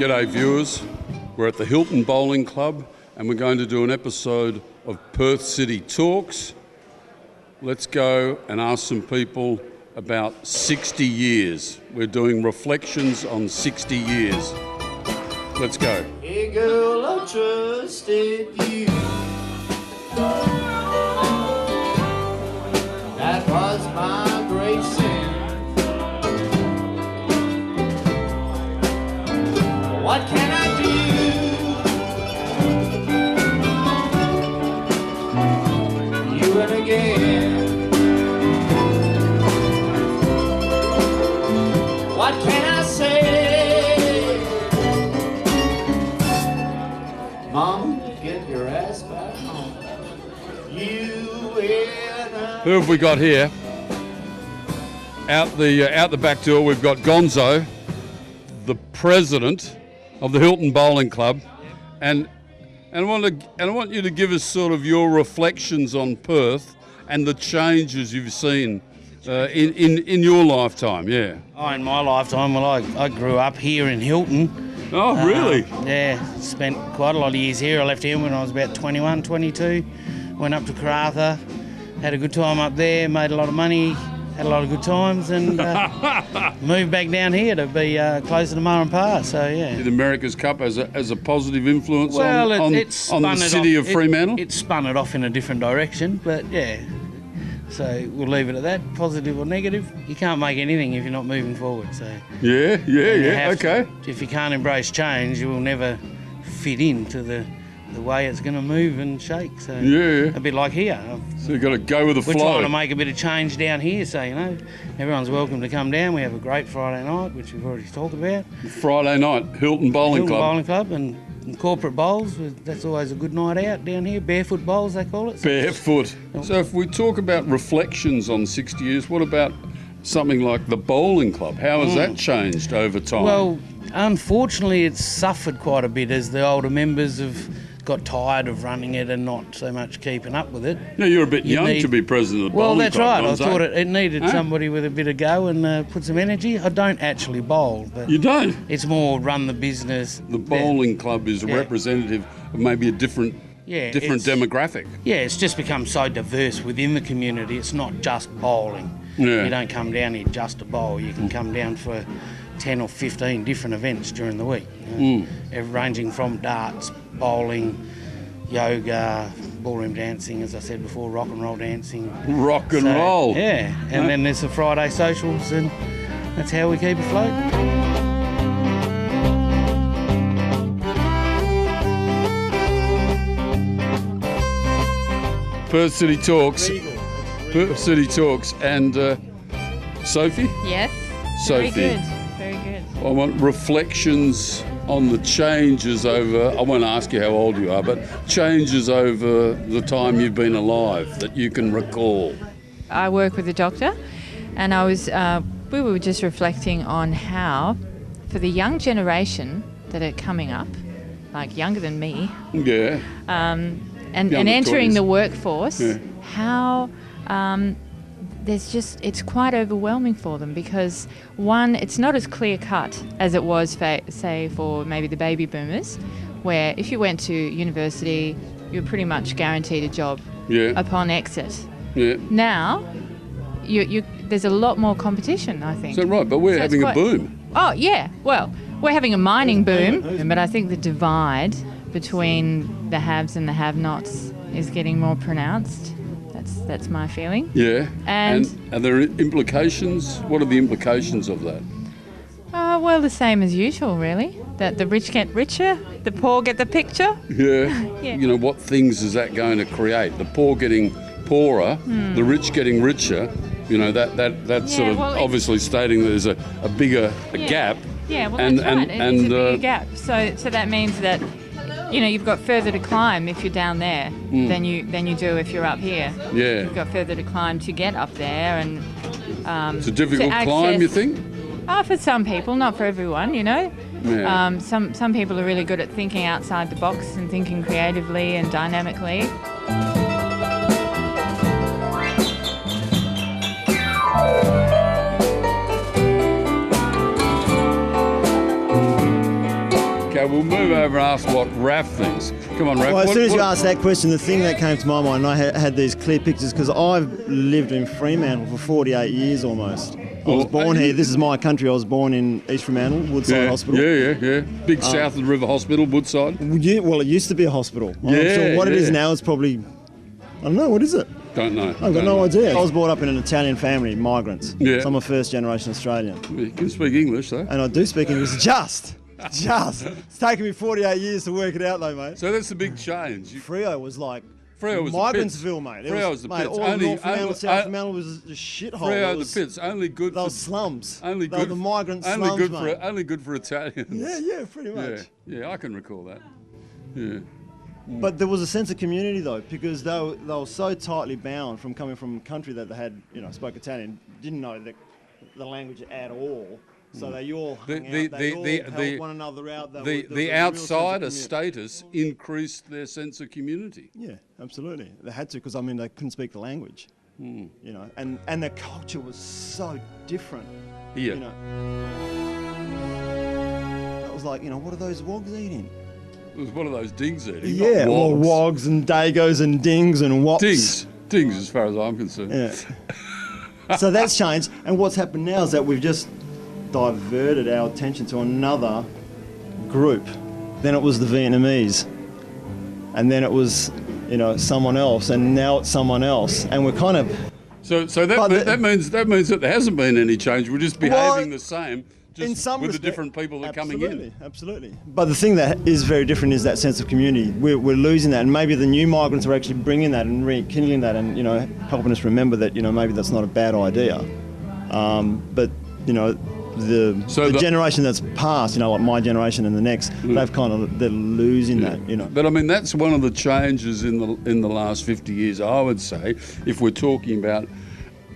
G'day viewers, we're at the Hilton Bowling Club and we're going to do an episode of Perth City Talks. Let's go and ask some people about 60 years. We're doing reflections on 60 years. Let's go. Hey girl, I trusted you. That was my great sin. What can I do? You and again. What can I say? Mom, get your ass back home. You and I. Who have we got here? Out the back door we've got Gonzo, the president of the Hilton Bowling Club, and I want you to give us sort of your reflections on Perth and the changes you've seen in your lifetime. Yeah. Oh, in my lifetime, well, I grew up here in Hilton. Oh, really? Yeah, spent quite a lot of years here. I left here when I was about 21, 22. Went up to Karatha, had a good time up there, made a lot of money, had a lot of good times, and moved back down here to be closer to Ma and Pa. So yeah. Did America's Cup as a positive influence Well, on it the spun it city off. of Fremantle? It spun it off in a different direction, but yeah. So we'll leave it at that, positive or negative. You can't make anything if you're not moving forward. So Yeah. Okay. If you can't embrace change, you will never fit into the way it's going to move and shake. So Yeah. a bit like here. So you've got to go with the We're flow. trying to make a bit of change down here, so everyone's welcome to come down. We have a great Friday night, which we've already talked about. Friday night, Hilton Bowling Hilton Club. Bowling Club and corporate bowls. That's always a good night out down here. Barefoot bowls, they call it. Barefoot. So if we talk about reflections on 60 years, what about something like the bowling club? How has that changed over time? Well, unfortunately, it's suffered quite a bit as the older members have got tired of running it and not so much keeping up with it. now you're a bit young to be president of the bowling Well, that's club. right. I Gonzo. thought it needed somebody with a bit of go and put some energy. I don't actually bowl, but You don't? it's more run the business. The bowling club is representative of maybe a different it's- demographic. Yeah, it's just become so diverse within the community. It's not just bowling. Yeah. You don't come down here just to bowl. You can come down for 10 or 15 different events during the week. Ranging from darts, bowling, yoga, ballroom dancing, as I said before, rock and roll dancing. Rock and roll. Yeah, and then there's the Friday socials, and that's how we keep afloat. Perth City Talks. Perth City Talks. And Sophie? Yes. Sophie. Very good. Very good. I want reflections on the changes over, I won't ask you how old you are, but changes over the time you've been alive that you can recall. I work with a doctor, and we were just reflecting on how, for the young generation that are coming up, like younger than me, Yeah. and Younger entering 20s. the workforce, Yeah. how it's quite overwhelming for them because, one, it's not as clear cut as it was, say, for maybe the baby boomers, where if you went to university, you're pretty much guaranteed a job Yeah. upon exit. Yeah. Now, there's a lot more competition, I think. Is that right? But we're So it's having a quite- boom. Oh, yeah. Well, we're having a mining boom, but I think the divide between the haves and the have-nots is getting more pronounced. That's my feeling. Yeah. And- are there implications? What are the implications of that? Well, the same as usual, really. That the rich get richer, the poor get the picture. Yeah. Yeah. You know, what things is that going to create? The poor getting poorer, the rich getting richer. You know, that's sort of well, it's- obviously stating there's a bigger gap. Yeah, well, And- that's right. and- It is and, a bigger gap. So that means that, you've got further to climb if you're down there than you do if you're up here. Yeah. You've got further to climb to get up there, and It's a difficult to climb, you access- think? for some people, not for everyone, Yeah. Some people are really good at thinking outside the box and thinking creatively and dynamically. Okay, we'll move over and ask what Raph thinks. Come on, Raph. Well, as what- soon as you what- asked that question, the thing that came to my mind, and I had these clear pictures because I've lived in Fremantle for 48 years almost. I was born here. This is my country. I was born in East Fremantle, Woodside Hospital. Yeah. Big South of the River Hospital, Woodside. Well, it used to be a hospital. I'm Yeah, sure what it is yeah. now is probably, I don't know, what is it? Don't know. I've got no idea. I was brought up in an Italian family, migrants. Yeah. So I'm a first generation Australian. You can speak English, though. And I do speak English just. It's taken me 48 years to work it out though, mate. So that's the big change. Freo was like Freo was the Migrantsville, mate. It Freo was was the mate, pits. all of Only- North Fremantle, only- South Fremantle was a shithole. Freo It the was- pits, only good Those for slums. only They were good the migrant only slums, good mate. for only good for Italians. Yeah, pretty much. Yeah, I can recall that. Yeah. But there was a sense of community though, because they were so tightly bound from coming from a country that they had, spoke Italian, didn't know the language at all. So they all hung out, they all helped one another out. There was a The real sense of outsider community. status increased their sense of community. Yeah, absolutely. They had to because they couldn't speak the language. And their culture was so different. Here. That was like, what are those wogs eating? It was one of those dings eating. Yeah, not well, wogs. wogs and dagos and dings and wops. Dings, as far as I'm concerned. Yeah. So that's changed, and what's happened now is that we've just diverted our attention to another group. Then it was the Vietnamese, and then it was, someone else, and now it's someone else, and we're kind of. So that But that means that there hasn't been any change. We're just behaving the same, just in some with the respect, different people that are coming in. Absolutely. But the thing that is very different is that sense of community. We're losing that, and maybe the new migrants are actually bringing that and rekindling that, and helping us remember that maybe that's not a bad idea. But the generation that's passed, like my generation and the next, they're losing that. But I mean, that's one of the changes in the last 50 years, I would say, if we're talking about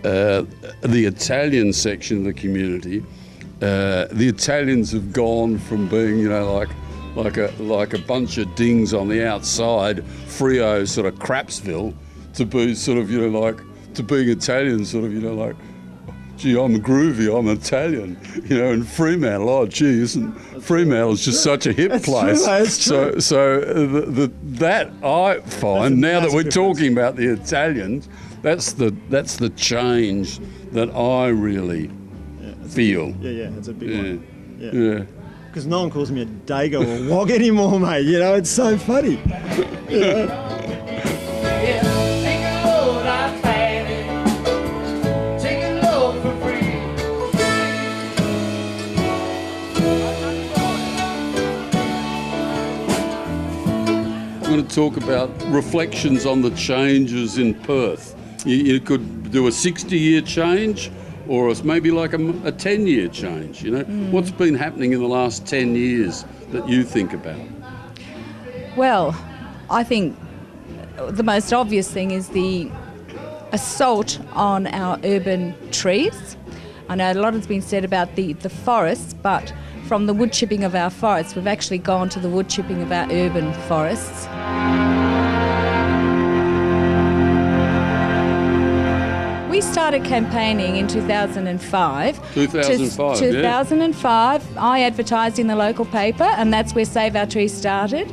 the Italian section of the community. The Italians have gone from being, like a bunch of dings on the outside, Freo sort of Crapsville, to be sort of, to being Italian, sort of, like, gee, I'm groovy, I'm Italian, and Fremantle, oh gee, Fremantle's just such a hip place. True, it's true. So that I find, now that we're talking about the Italians, that's the change that I really feel. Yeah, it's a big one. Yeah. Because no one calls me a dago or a wog anymore, mate. It's so funny. I'm going to talk about reflections on the changes in Perth. You could do a 60-year change, or it's maybe like a 10-year change. What's been happening in the last 10 years that you think about? Well, I think the most obvious thing is the assault on our urban trees. I know a lot has been said about the forests, but from the wood chipping of our forests, we've actually gone to the wood chipping of our urban forests. We started campaigning in 2005. 2005, 2005. I advertised in the local paper, and that's where Save Our Trees started.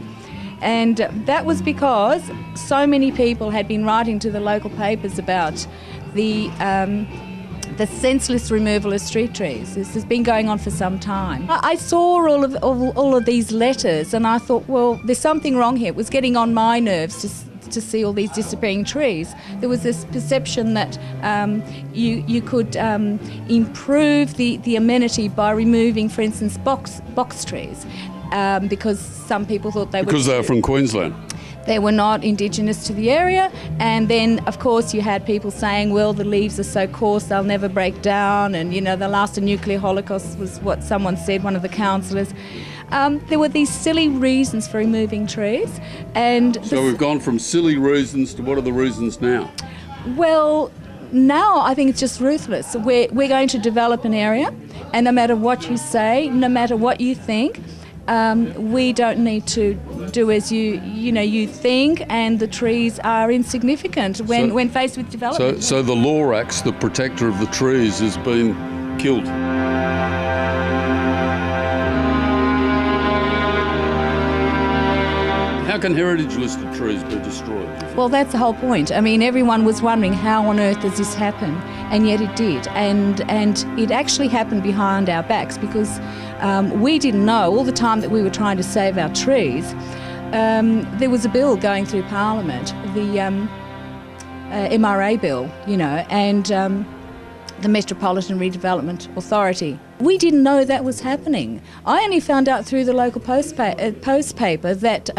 And that was because so many people had been writing to the local papers about the senseless removal of street trees. This has been going on for some time. I saw all of these letters, and I thought, well, there's something wrong here. It was getting on my nerves to see all these disappearing trees. There was this perception that you could improve the amenity by removing, for instance, box trees, because some people thought they Because they're from Queensland. They were not indigenous to the area, and then of course you had people saying, well, the leaves are so coarse they'll never break down, and they'll last a nuclear holocaust, was what someone said, one of the councillors. There were these silly reasons for removing trees, and So we've gone from silly reasons to what are the reasons now? well, now I think it's just ruthless. We're going to develop an area, and no matter what you say, no matter what you think, we don't need to do as you think, and the trees are insignificant when faced with development. So the Lorax, the protector of the trees, has been killed. can heritage listed trees be destroyed? Well, that's the whole point. I mean, everyone was wondering how on earth does this happen, and yet it did. And it actually happened behind our backs because we didn't know all the time that we were trying to save our trees. There was a bill going through Parliament, the MRA bill, you know, and the Metropolitan Redevelopment Authority. We didn't know that was happening. I only found out through the local post paper that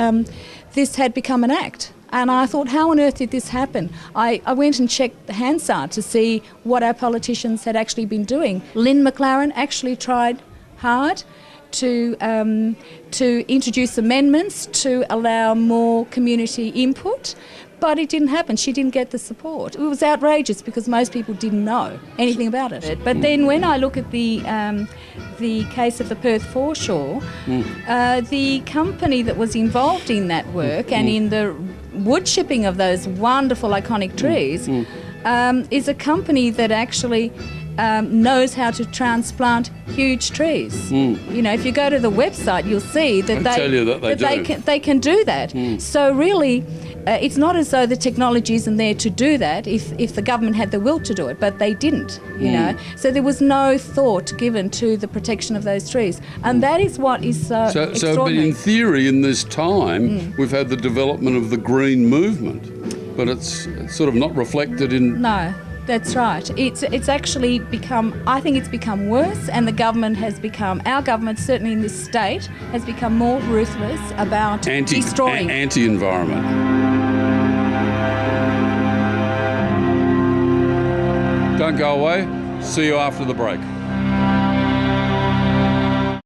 this had become an act. And I thought, how on earth did this happen? I went and checked the Hansard to see what our politicians had actually been doing. Lynn McLaren actually tried hard to introduce amendments to allow more community input, but it didn't happen. She didn't get the support. It was outrageous because most people didn't know anything about it. But then when I look at the case of the Perth foreshore, the company that was involved in that work and in the wood chipping of those wonderful iconic trees is a company that actually knows how to transplant huge trees. You know, if you go to the website, you'll see that they can do that. So really, it's not as though the technology isn't there to do that if the government had the will to do it, but they didn't, you know. So there was no thought given to the protection of those trees. And that is what is so extraordinary. So, but in theory, in this time, we've had the development of the green movement, but it's sort of not reflected in... No. That's right. It's actually become, I think it's become worse, and the government has become, our government certainly in this state, has become more ruthless about destroying. Anti-environment. Don't go away. See you after the break.